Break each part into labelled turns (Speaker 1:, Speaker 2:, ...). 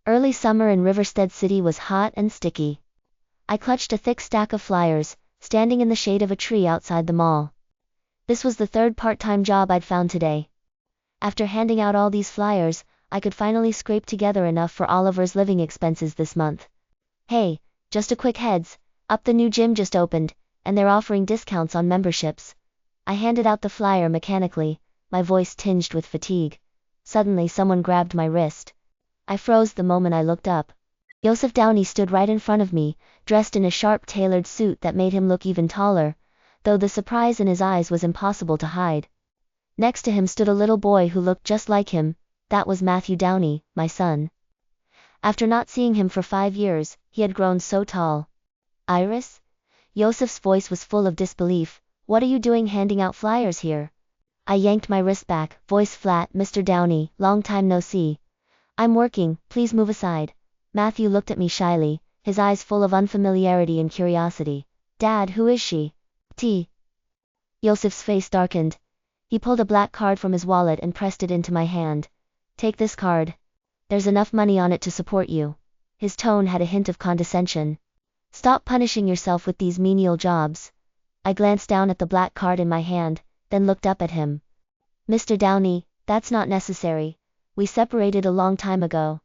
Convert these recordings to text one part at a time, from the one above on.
Speaker 1: Early summer in Riverstead City was hot and sticky. I clutched a thick stack of flyers, standing in the shade of a tree outside the mall. This was the third part-time job I'd found today. After handing out all these flyers, I could finally scrape together enough for Oliver's living expenses this month. Hey, just a quick heads up, the new gym just opened, and they're offering discounts on memberships. I handed out the flyer mechanically, my voice tinged with fatigue. Suddenly someone grabbed my wrist. I froze the moment I looked up. Joseph Downey stood right in front of me, dressed in a sharp tailored suit that made him look even taller, though the surprise in his eyes was impossible to hide. Next to him stood a little boy who looked just like him. That was Matthew Downey, my son. After not seeing him for 5 years, he had grown so tall. Iris? Joseph's voice was full of disbelief. What are you doing handing out flyers here? I yanked my wrist back, voice flat. Mr. Downey, long time no see. I'm working, please move aside. Matthew looked at me shyly, his eyes full of unfamiliarity and curiosity. Dad, who is she? Joseph's face darkened. He pulled a black card from his wallet and pressed it into my hand. Take this card. There's enough money on it to support you. His tone had a hint of condescension. Stop punishing yourself with these menial jobs. I glanced down at the black card in my hand, then looked up at him. Mr. Downey, that's not necessary. We separated a long time ago.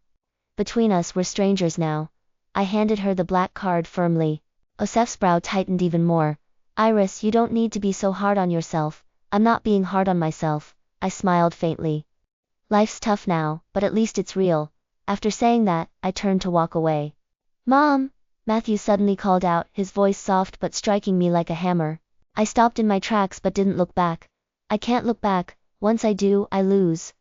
Speaker 1: Between us we're strangers now. I handed her the black card firmly. Joseph's brow tightened even more. Iris, you don't need to be so hard on yourself. I'm not being hard on myself. I smiled faintly. Life's tough now, but at least it's real. After saying that, I turned to walk away. Mom! Matthew suddenly called out, his voice soft but striking me like a hammer. I stopped in my tracks but didn't look back. I can't look back. Once I do, I lose.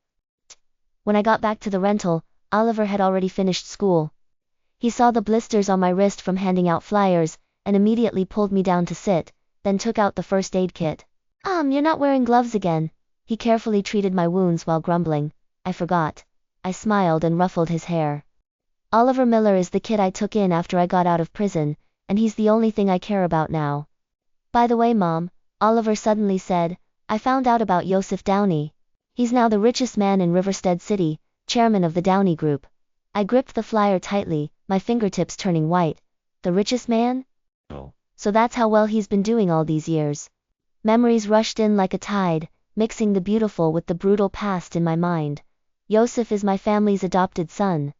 Speaker 1: When I got back to the rental, Oliver had already finished school. He saw the blisters on my wrist from handing out flyers, and immediately pulled me down to sit, then took out the first aid kit. You're not wearing gloves again. He carefully treated my wounds while grumbling. I forgot. I smiled and ruffled his hair. Oliver Miller is the kid I took in after I got out of prison, and he's the only thing I care about now. By the way, Mom, Oliver suddenly said, I found out about Joseph Downey. He's now the richest man in Riverstead City, chairman of the Downey Group. I gripped the flyer tightly, my fingertips turning white. The richest man?
Speaker 2: Oh.
Speaker 1: So that's how well he's been doing all these years. Memories rushed in like a tide, mixing the beautiful with the brutal past in my mind. Joseph is my family's adopted son.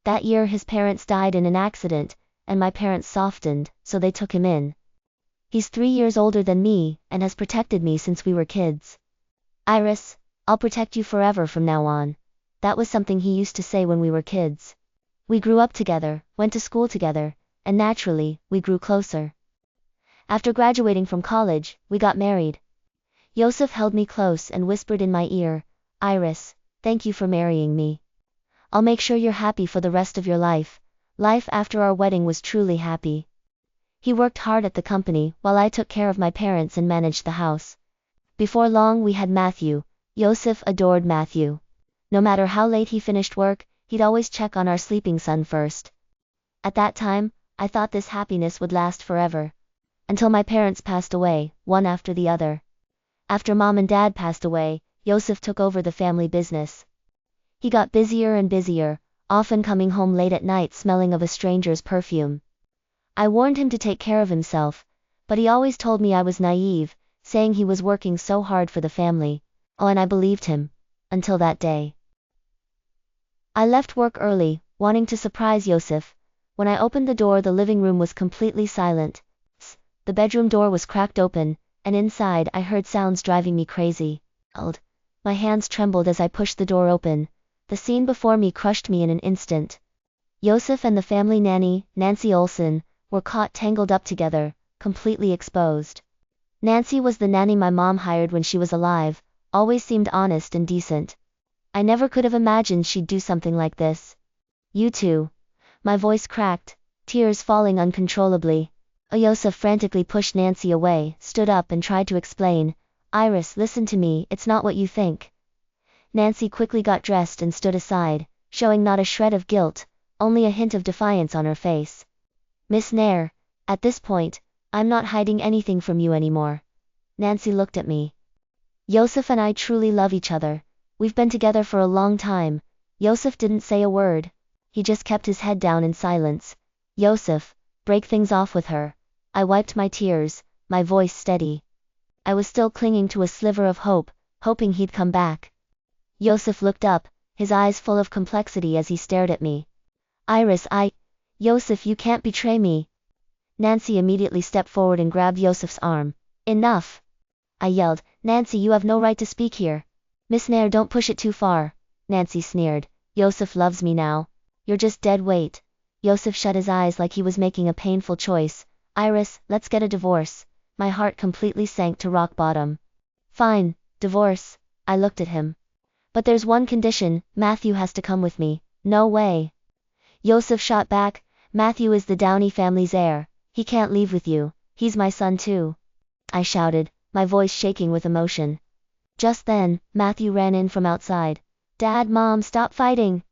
Speaker 1: That year his parents died in an accident, and my parents softened, so they took him in. He's 3 years older than me, and has protected me since we were kids. Iris, I'll protect you forever from now on. That was something he used to say when we were kids. We grew up together, went to school together, and naturally, we grew closer. After graduating from college, we got married. Joseph held me close and whispered in my ear, Iris, thank you for marrying me. I'll make sure you're happy for the rest of your life. Life after our wedding was truly happy. He worked hard at the company, while I took care of my parents and managed the house. Before long we had Matthew. Joseph adored Matthew. No matter how late he finished work, he'd always check on our sleeping son first. At that time, I thought this happiness would last forever. Until my parents passed away, one after the other. After Mom and Dad passed away, Joseph took over the family business. He got busier and busier, often coming home late at night smelling of a stranger's perfume. I warned him to take care of himself, but he always told me I was naive, saying he was working so hard for the family. Oh, and I believed him. Until that day. I left work early, wanting to surprise Joseph. When I opened the door, the living room was completely silent. The bedroom door was cracked open, and inside I heard sounds driving me crazy. My hands trembled as I pushed the door open. The scene before me crushed me in an instant. Joseph and the family nanny, Nancy Olson, were caught tangled up together, completely exposed. Nancy was the nanny my mom hired when she was alive, always seemed honest and decent. I never could have imagined she'd do something like this. You too. My voice cracked, tears falling uncontrollably. Joseph frantically pushed Nancy away, stood up and tried to explain. Iris, listen to me, it's not what you think. Nancy quickly got dressed and stood aside, showing not a shred of guilt, only a hint of defiance on her face. Miss Nair, at this point, I'm not hiding anything from you anymore. Nancy looked at me. Joseph and I truly love each other. We've been together for a long time. Joseph didn't say a word. He just kept his head down in silence. Yosef, break things off with her. I wiped my tears, my voice steady. I was still clinging to a sliver of hope, hoping he'd come back. Yosef looked up, his eyes full of complexity as he stared at me. Iris, Yosef, you can't betray me. Nancy immediately stepped forward and grabbed Yosef's arm. Enough! I yelled, Nancy, you have no right to speak here. Miss Nair, don't push it too far. Nancy sneered. Yosef loves me now. You're just dead weight. Yosef shut his eyes like he was making a painful choice. Iris, let's get a divorce. My heart completely sank to rock bottom. Fine, divorce. I looked at him. But there's one condition, Matthew has to come with me. No way. Yosef shot back, Matthew is the Downey family's heir. He can't leave with you. He's my son too. I shouted, my voice shaking with emotion. Just then, Matthew ran in from outside. Dad, Mom, stop fighting.